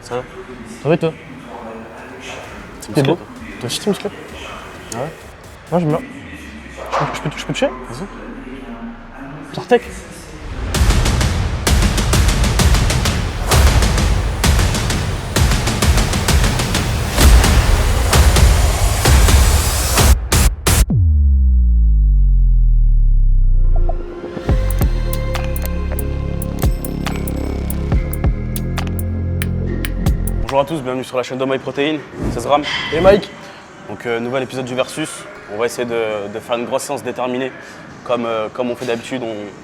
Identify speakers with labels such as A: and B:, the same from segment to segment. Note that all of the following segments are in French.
A: Ça va?
B: Ça va et toi?
A: C'est
B: T'es beau?
A: toi.
B: Toi aussi t'es musclé?
A: Ah ouais?
B: Moi j'aime bien. Je peux toucher?
A: Vas-y.
B: Sartec.
A: Bonjour à tous, bienvenue sur la chaîne de MyProtein, c'est Zram.
B: Et Mike?
A: Donc nouvel épisode du Versus. On va essayer de faire une grosse séance déterminée. Comme on fait d'habitude,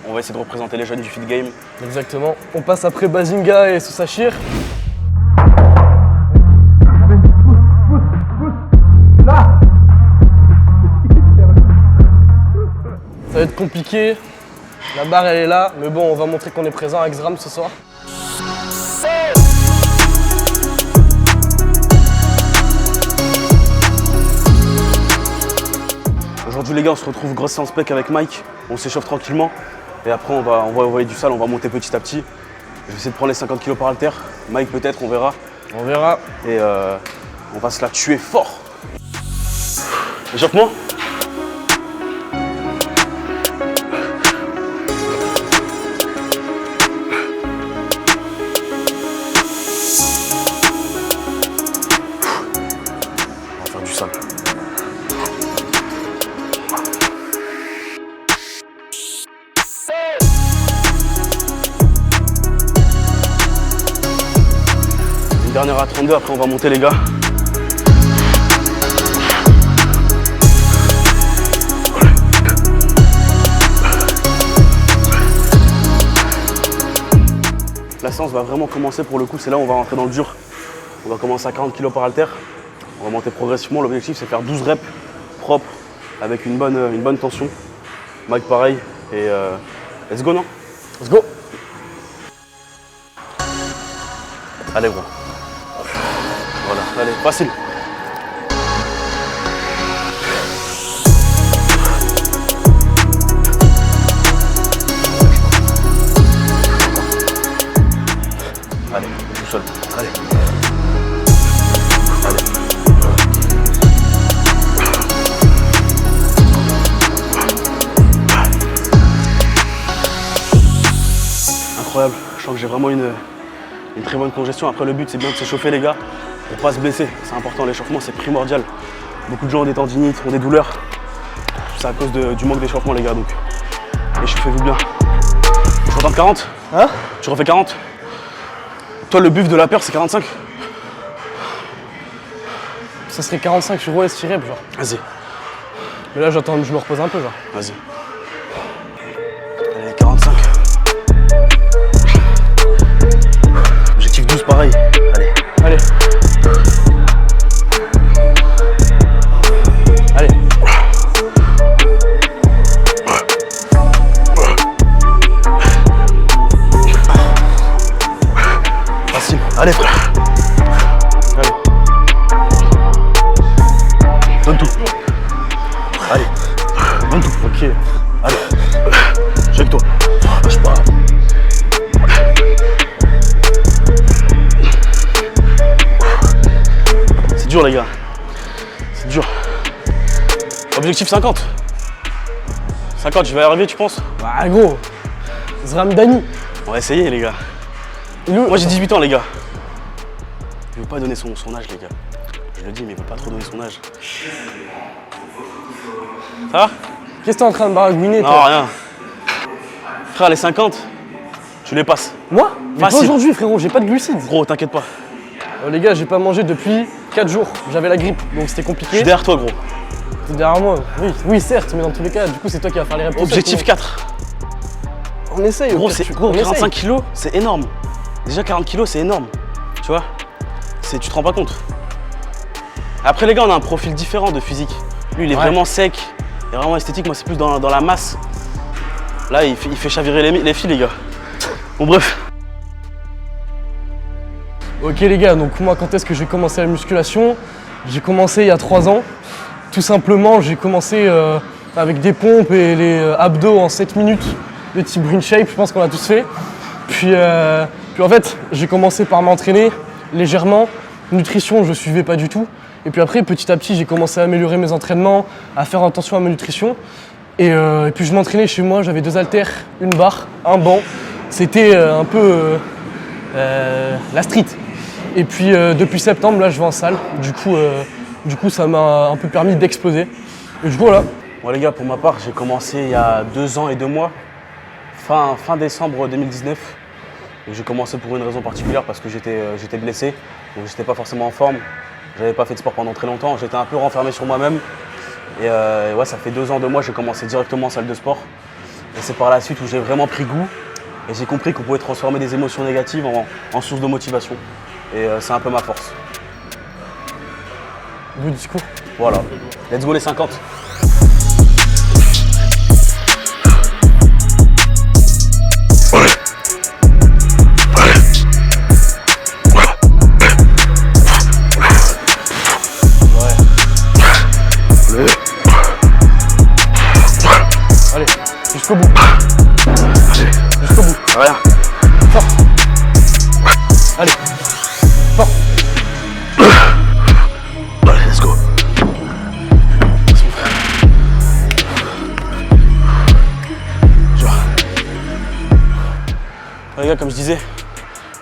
A: on va essayer de représenter les jeunes du Fit Game.
B: Exactement. On passe après Bazinga et Soussachir. Ça va être compliqué. La barre elle est là, mais bon, on va montrer qu'on est présent avec Zram ce soir.
A: Aujourd'hui les gars, on se retrouve grosse séance pec avec Mike. On s'échauffe tranquillement. Et après on va envoyer du sale, on va monter petit à petit. Je vais essayer de prendre les 50 kg par haltère. Mike peut-être, on verra.
B: On verra.
A: Et on va se la tuer fort. Échauffement. On va faire du sale. Une dernière à 32, après on va monter les gars. La séance va vraiment commencer pour le coup, c'est là où on va rentrer dans le dur. On va commencer à 40 kg par haltère. On va monter progressivement. L'objectif c'est faire 12 reps propres avec une bonne tension. Mike pareil. Et let's go non?
B: Let's go.
A: Allez gros. Voilà, allez, facile. Allez, tout seul. Allez. Allez. Incroyable. Je sens que j'ai vraiment une très bonne congestion. Après, le but, c'est bien de s'échauffer, les gars, pour pas se blesser. C'est important, l'échauffement, c'est primordial. Beaucoup de gens ont des tendinites, ont des douleurs. C'est à cause du manque d'échauffement, les gars, donc échauffez-vous bien. Je retente 40.
B: Hein?
A: Tu refais 40. Toi, le buff de la paire, c'est 45.
B: Ça serait 45 sur OS rep genre.
A: Vas-y,
B: Mais là j'attends, je me repose un peu genre.
A: vas-y. Allez, 45. Objectif 12, pareil. Allez.
B: Allez. Allez.
A: Facile. Allez, frère. Allez. Donne tout. Allez. Donne tout.
B: Ok.
A: Allez. J'ai avec toi. Lâche pas. C'est dur, les gars. C'est dur. Objectif 50. 50, je vais y arriver, tu penses?
B: Bah gros. Zram Dani.
A: On va essayer, les gars. Moi, j'ai 18 ans, les gars. Il veut pas donner son âge, les gars. Je le dis, mais il veut pas trop donner son âge. Ça va?
B: Qu'est-ce que t'es en train de baragouiner
A: Non,
B: toi?
A: rien. Frère, les 50, tu les passes.
B: Moi? Mais pas
A: Facile.
B: aujourd'hui frérot, j'ai pas de glucides.
A: Gros, t'inquiète pas.
B: Les gars, j'ai pas mangé depuis 4 jours. J'avais la grippe, donc c'était
A: Je
B: compliqué.
A: suis derrière toi, gros.
B: T'es derrière moi. Oui, certes, mais dans tous les cas, du coup, c'est toi qui vas faire les réponses.
A: Objectif 4.
B: On essaye.
A: Gros,
B: au pire,
A: gros
B: on
A: 45
B: essaye.
A: kilos, c'est énorme. Déjà, 40 kilos, c'est énorme. Tu vois? Tu te rends pas compte. Après, les gars, on a un profil différent de physique. Lui, il est vraiment sec. Il est vraiment esthétique. Moi, c'est plus dans la masse. Là, il fait chavirer les filles, les gars. Bon, bref.
B: Ok les gars, donc moi quand est-ce que j'ai commencé la musculation? J'ai commencé il y a 3 ans. Tout simplement, j'ai commencé avec des pompes et les abdos en 7 minutes de type Green Shape, je pense qu'on l'a tous fait. Puis en fait, j'ai commencé par m'entraîner légèrement. Nutrition, je suivais pas du tout. Et puis après, petit à petit, j'ai commencé à améliorer mes entraînements, à faire attention à ma nutrition. Et puis je m'entraînais chez moi, j'avais 2 haltères, une barre, un banc. C'était un peu la street. Et puis depuis septembre, là, je vais en salle. Du coup, ça m'a un peu permis d'exploser. Et du coup, voilà.
A: Bon les gars, pour ma part, j'ai commencé il y a 2 ans et 2 mois, fin décembre 2019. Et j'ai commencé pour une raison particulière parce que j'étais blessé, donc j'étais pas forcément en forme. J'avais pas fait de sport pendant très longtemps, j'étais un peu renfermé sur moi-même. Et ouais, ça fait 2 ans, 2 mois, j'ai commencé directement en salle de sport. Et c'est par la suite où j'ai vraiment pris goût et j'ai compris qu'on pouvait transformer des émotions négatives en source de motivation. Et c'est un peu ma force.
B: Beau discours.
A: Voilà, let's go les 50.
B: Allez, jusqu'au bout. Jusqu'au bout.
A: Rien.
B: Fort. Allez, fort.
A: Allez, let's go. Les gars, comme je disais,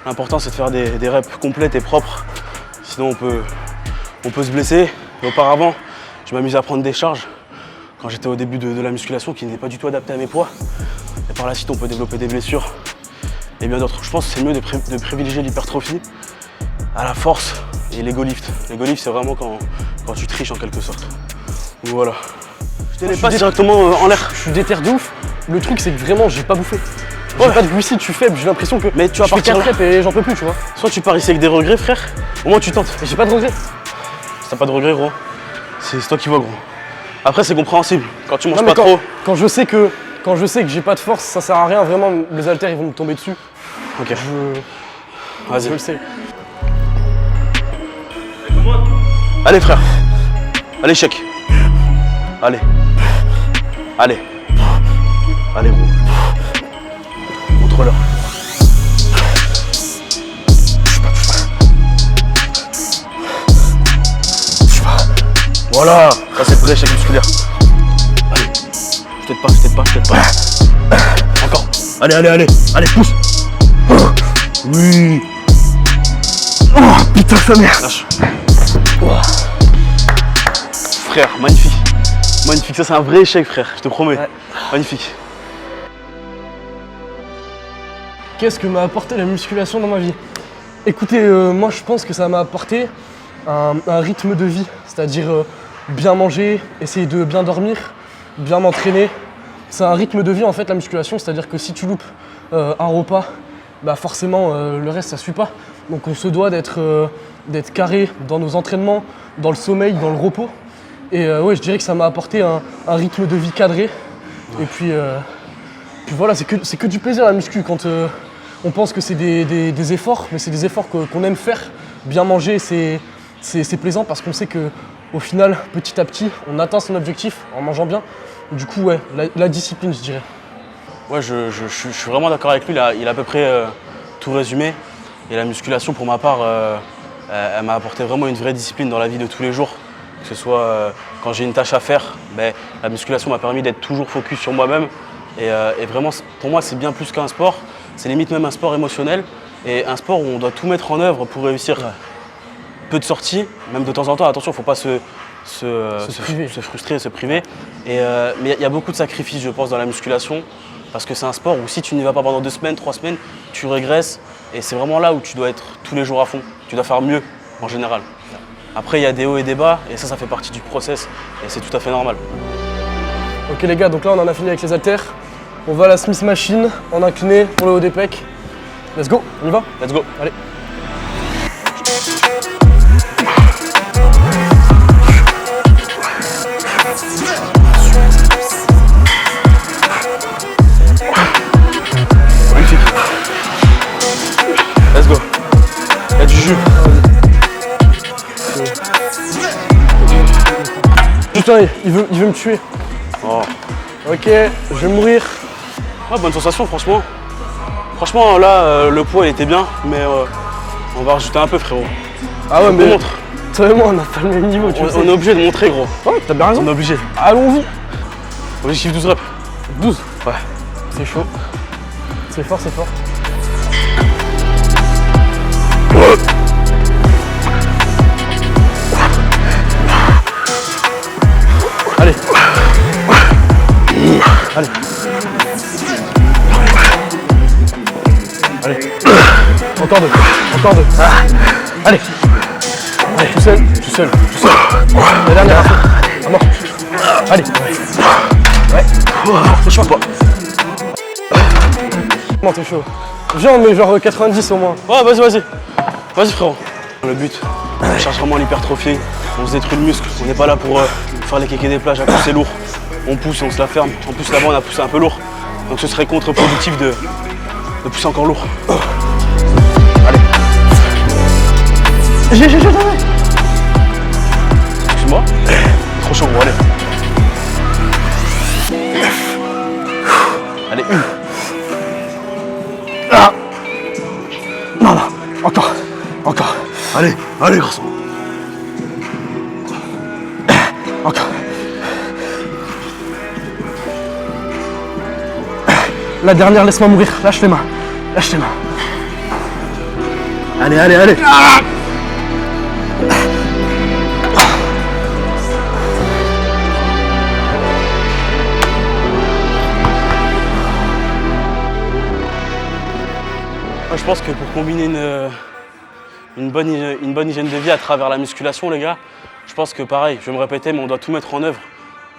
A: l'important c'est de faire des reps complètes et propres. Sinon on peut se blesser. Et auparavant, je m'amusais à prendre des charges quand j'étais au début de la musculation qui n'est pas du tout adaptée à mes poids. Et par la suite, on peut développer des blessures et bien d'autres. Je pense que c'est mieux de privilégier l'hypertrophie à la force et l'ego lift. L'ego lift, c'est vraiment quand tu triches en quelque sorte. Donc voilà. Je ne pas directement en l'air.
B: Je suis déter de ouf. Le truc, c'est que vraiment, j'ai pas bouffé. J'ai
A: Ouais.
B: pas de glucides, je suis faible. J'ai l'impression que
A: Mais tu vas
B: je fais
A: partir
B: 4
A: là.
B: reps et j'en peux plus, tu vois.
A: Soit tu pars ici avec des regrets, frère, au moins tu tentes.
B: Et j'ai pas de regrets.
A: Si t'as pas de regrets, gros, c'est toi qui vois, gros. Après, c'est compréhensible. Quand tu manges
B: Non, mais
A: pas trop.
B: quand je sais que j'ai pas de force, ça sert à rien. Vraiment, les haltères, ils vont me tomber dessus.
A: Ok,
B: Je
A: vas-y.
B: le sais.
A: Allez, frère. Allez, chèque. Allez. Allez. Allez, gros. Montre-leur. Voilà, ça c'est le vrai échec musculaire. Allez, je t'aide pas. Encore. Allez, pousse. Oui. Oh, putain, sa mère. Lâche. Oh. Frère, magnifique. Magnifique, ça c'est un vrai échec, frère, je te promets.
B: Ouais.
A: Magnifique.
B: Qu'est-ce que m'a apporté la musculation dans ma vie? Écoutez, moi je pense que ça m'a apporté un rythme de vie, c'est-à-dire bien manger, essayer de bien dormir, bien m'entraîner. C'est un rythme de vie en fait la musculation, c'est-à-dire que si tu loupes un repas, bah forcément le reste ça suit pas. Donc on se doit d'être carré dans nos entraînements, dans le sommeil, dans le repos. Et ouais, je dirais que ça m'a apporté un rythme de vie cadré. Et puis voilà, c'est que du plaisir la muscu quand on pense que c'est des efforts, mais c'est des efforts qu'on aime faire. Bien manger, c'est plaisant parce qu'on sait qu'au final, petit à petit, on atteint son objectif en mangeant bien. Du coup, ouais, la discipline, je dirais.
A: Ouais, je suis vraiment d'accord avec lui, il a à peu près tout résumé. Et la musculation, pour ma part, elle m'a apporté vraiment une vraie discipline dans la vie de tous les jours. Que ce soit quand j'ai une tâche à faire, ben, la musculation m'a permis d'être toujours focus sur moi-même. Et vraiment, pour moi, c'est bien plus qu'un sport. C'est limite même un sport émotionnel. Et un sport où on doit tout mettre en œuvre pour réussir.
B: Ouais.
A: Peu de sorties, même de temps en temps. Attention, il ne faut pas se frustrer, se priver. Mais il y a beaucoup de sacrifices, je pense, dans la musculation. Parce que c'est un sport où si tu n'y vas pas pendant 2 semaines, 3 semaines, tu régresses. Et c'est vraiment là où tu dois être tous les jours à fond. Tu dois faire mieux, en général. Après, il y a des hauts et des bas. Et ça fait partie du process. Et c'est tout à fait normal.
B: Ok les gars, donc là on en a fini avec les haltères. On va à la Smith Machine en incliné pour le haut des pecs. Let's go, on y va?
A: Let's go.
B: Allez.
A: Magnifique. Let's go. Il y a du jus.
B: Putain, il veut me tuer.
A: Oh.
B: Ok, je vais mourir.
A: Ah, bonne sensation, franchement. Franchement, là, le poids il était bien, mais On va rajouter un peu, frérot.
B: Ah ouais,
A: On
B: mais
A: montre.
B: toi et moi, on n'a pas le même niveau, tu sais.
A: On est obligé de montrer, gros.
B: Ouais, t'as bien raison.
A: On est obligé.
B: Allons-y.
A: Objectif 12 reps.
B: 12.
A: Ouais.
B: C'est chaud. C'est fort, c'est fort. Allez. Allez. Allez. Encore deux. Encore deux. Allez. Allez, tout seul. Tout seul. Tout seul. La dernière. À mort. Allez. Ouais. C'est chaud. Comment t'es chaud? Viens, on met genre 90 au moins.
A: Ouais, vas-y, vas-y. Vas-y, frérot. Le but, on cherche vraiment l'hypertrophie. On se détruit le muscle. On n'est pas là pour faire les kékés des plages, à pousser lourd. On pousse, on se la ferme. En plus, là-bas, on a poussé un peu lourd. Donc ce serait contre-productif de pousser encore lourd. Allez.
B: J'ai.
A: Excuse-moi. Trop chaud, gros, allez. Allez, une.
B: Ah. Non, non. Encore. Encore.
A: Allez, allez, garçon.
B: Encore. La dernière, laisse-moi mourir. Lâche les mains. Lâche les mains.
A: Allez, allez, allez. Moi, je pense que pour combiner une bonne hygiène de vie à travers la musculation, les gars, je pense que pareil, je vais me répéter, mais on doit tout mettre en œuvre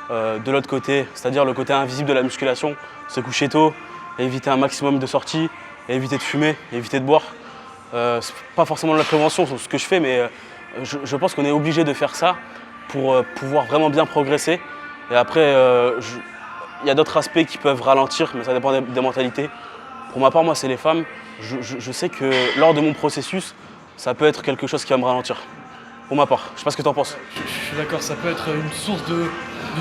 A: de l'autre côté, c'est-à-dire le côté invisible de la musculation, se coucher tôt, éviter un maximum de sorties, éviter de fumer, éviter de boire. C'est pas forcément de la prévention sur ce que je fais, mais je pense qu'on est obligé de faire ça pour pouvoir vraiment bien progresser. Et après, il y a d'autres aspects qui peuvent ralentir, mais ça dépend des mentalités. Pour ma part, moi, c'est les femmes. Je sais que lors de mon processus, ça peut être quelque chose qui va me ralentir. Pour ma part, je sais pas ce que tu en penses.
B: Je suis d'accord, ça peut être une source de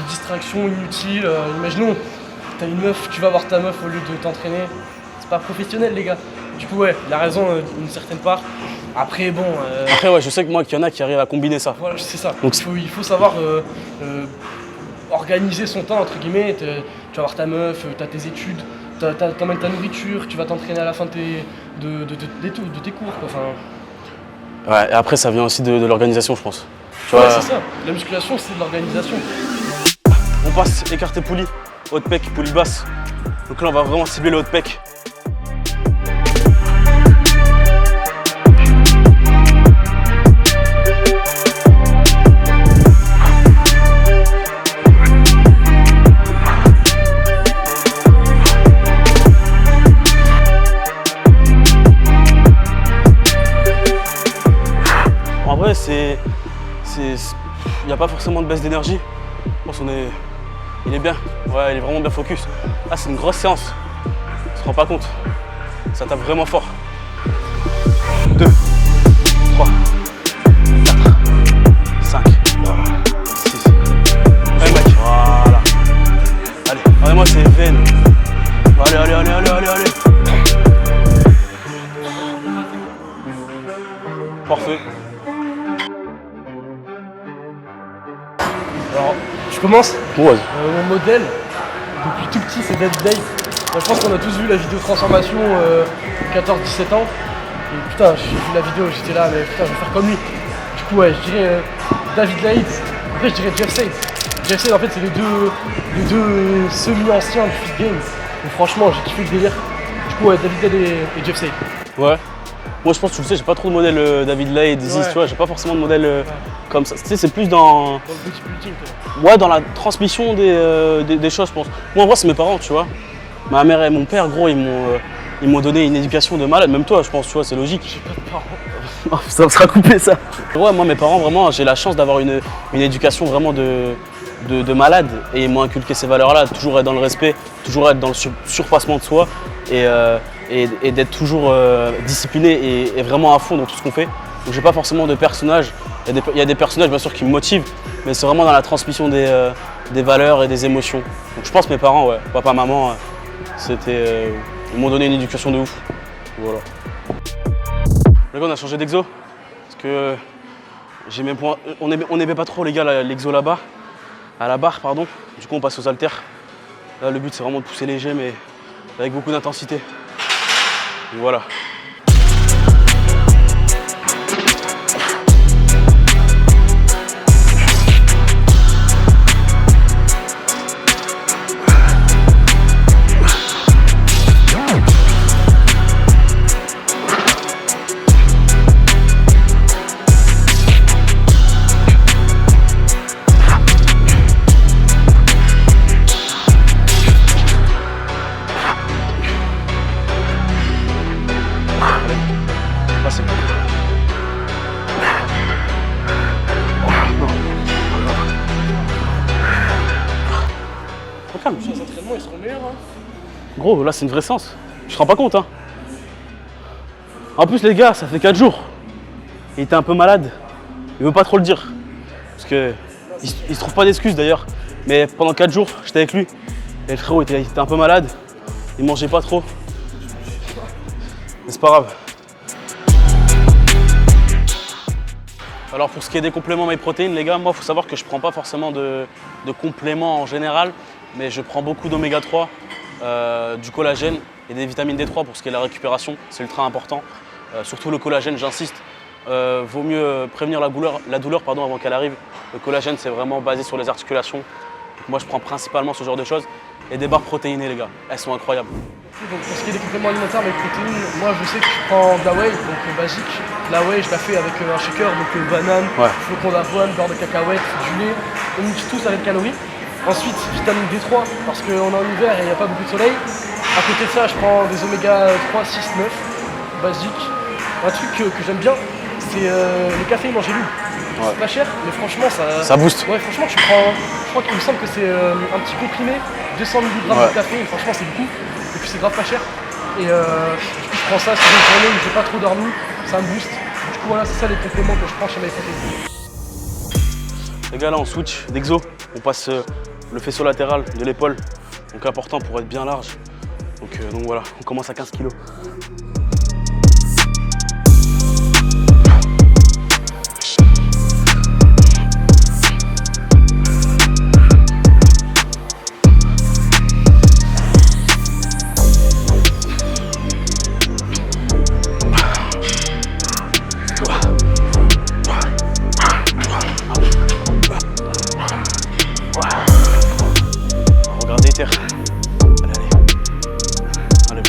B: distraction inutile. Imaginons, t'as une meuf, tu vas voir ta meuf au lieu de t'entraîner. C'est pas professionnel, les gars. Du coup, ouais, il a raison d'une certaine part. Après, bon.
A: Après, ouais, je sais que moi, qu'il y en a qui arrivent à combiner ça.
B: Voilà, c'est ça.
A: Donc,
B: il faut savoir organiser son temps, entre guillemets. Tu vas voir ta meuf, t'as tes études, t'emmènes ta nourriture, tu vas t'entraîner à la fin de tes cours, quoi. Enfin,
A: ouais, et après, ça vient aussi de l'organisation, je pense. Tu
B: ouais,
A: vois,
B: c'est ça. La musculation, c'est de l'organisation.
A: on passe écarté poulie, haute pec, poulie basse. Donc là, on va vraiment cibler le haut pec. En vrai, il n'y a pas forcément de baisse d'énergie. Je pense il est bien. Ouais, il est vraiment bien focus. Ah, c'est une grosse séance. On se rend pas compte. Ça tape vraiment fort. 2, 3, 4, 5, 6. Allez, mec. Voilà. Allez, regardez-moi, c'est veine. Allez, allez, allez, allez, allez, allez. Parfait.
B: Alors, je commence.
A: Ouais.
B: Mon modèle, depuis tout petit, c'est David Lake. Je pense qu'on a tous vu la vidéo transformation 14-17 ans. Et putain, j'ai vu la vidéo, j'étais là, mais putain, je vais faire comme lui. Du coup, ouais, je dirais David Lake. Après, je dirais Jeff Sade. Jeff Sade, en fait, c'est les deux semi-anciens du Fit Games. Donc, franchement, j'ai kiffé le délire. Du coup, ouais, David Lake et Jeff Sade.
A: Ouais. Moi, je pense que tu le sais, j'ai pas trop de modèle David Lay, Dizzy,
B: Ouais.
A: tu vois, j'ai pas forcément de modèle comme ça. Tu sais, c'est plus dans.
B: Dans le bodybuilding, quoi.
A: Ouais, dans la transmission des choses, je pense. Moi, en vrai, c'est mes parents, tu vois. Ma mère et mon père, gros, ils m'ont donné une éducation de malade. Même toi, je pense, tu vois, c'est logique.
B: J'ai pas de parents.
A: Ça sera coupé, ça. Ouais, moi, mes parents, vraiment, j'ai la chance d'avoir une éducation vraiment de malade. Et ils m'ont inculqué ces valeurs-là, toujours être dans le respect, toujours être dans le surpassement de soi. Et d'être toujours discipliné et vraiment à fond dans tout ce qu'on fait. Donc j'ai pas forcément de personnages. Il y a des personnages bien sûr qui me motivent, mais c'est vraiment dans la transmission des valeurs et des émotions. Donc je pense que mes parents, ouais, papa, maman, ils m'ont donné une éducation de ouf. Voilà. Les gars, on a changé d'exo parce que on n'aimait pas trop les gars l'exo là-bas, à la barre pardon. Du coup on passe aux haltères. Là le but c'est vraiment de pousser léger mais avec beaucoup d'intensité. Donc voilà.
B: Les entraînements ils seront meilleurs. Hein.
A: Gros, là c'est une vraie séance. Tu te rends pas compte hein. En plus les gars, ça fait 4 jours. Il était un peu malade. Il veut pas trop le dire. Parce que il se trouve pas d'excuses d'ailleurs. Mais pendant 4 jours, j'étais avec lui. Et le frérot il était un peu malade. Il mangeait pas trop. Mais c'est pas grave. Alors pour ce qui est des compléments MyProtein, les gars, moi il faut savoir que je prends pas forcément de compléments en général. Mais je prends beaucoup d'oméga 3, du collagène et des vitamines D3 pour ce qui est de la récupération, c'est ultra important. Surtout le collagène, j'insiste, vaut mieux prévenir la douleur avant qu'elle arrive. Le collagène, c'est vraiment basé sur les articulations. Donc moi, je prends principalement ce genre de choses. Et des barres protéinées, les gars, elles sont incroyables.
B: Donc pour ce qui est des compléments alimentaires avec protéines, moi je sais que je prends de la whey, donc basique. La whey, je la fais avec un shaker, donc banane, flocons d'avoine, beurre de cacahuète, du lait. On mixe tout ça avec calories. Ensuite, vitamine D3, parce qu'on est en hiver et il n'y a pas beaucoup de soleil. À côté de ça, je prends des oméga 3, 6, 9, basiques. Un truc que j'aime bien, c'est le café mangé-lu. Ouais. C'est pas cher, mais franchement,
A: ça booste.
B: Ouais, franchement, tu prends. Je crois qu'il me semble que c'est un petit comprimé, 200 mg de café, et franchement, c'est beaucoup. Et puis, c'est grave pas cher. Et du coup, je prends ça sur une journée où j'ai pas trop dormi, ça me booste. Du coup, voilà, c'est ça les compléments que je prends chez MyProtein.
A: Les gars, là, on switch d'exo. On passe le faisceau latéral de l'épaule, donc important pour être bien large. Donc voilà, on commence à 15 kg. Regardez terre. Allez.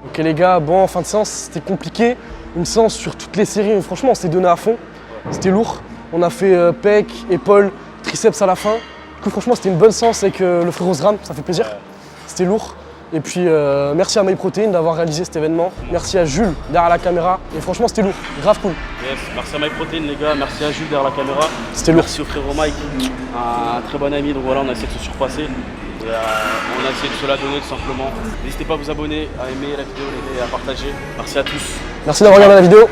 B: Ok les gars, bon en fin de séance c'était compliqué, une séance sur toutes les séries, mais franchement on s'est donné à fond, c'était lourd. On a fait pec, épaules, triceps à la fin. Du coup franchement c'était une bonne séance avec le frère Osram, ça fait plaisir. C'était lourd. Et puis merci à MyProtein d'avoir réalisé cet événement. Merci à Jules derrière la caméra. Et franchement c'était lourd, grave cool.
A: Yes, merci à MyProtein les gars, merci à Jules derrière la caméra.
B: C'était lourd.
A: Merci au frérot Mike, un très bon ami, donc voilà on a essayé de se surpasser. On a essayé de se la donner tout simplement. N'hésitez pas à vous abonner, à aimer la vidéo et à partager. Merci à tous.
B: Merci d'avoir regardé la vidéo.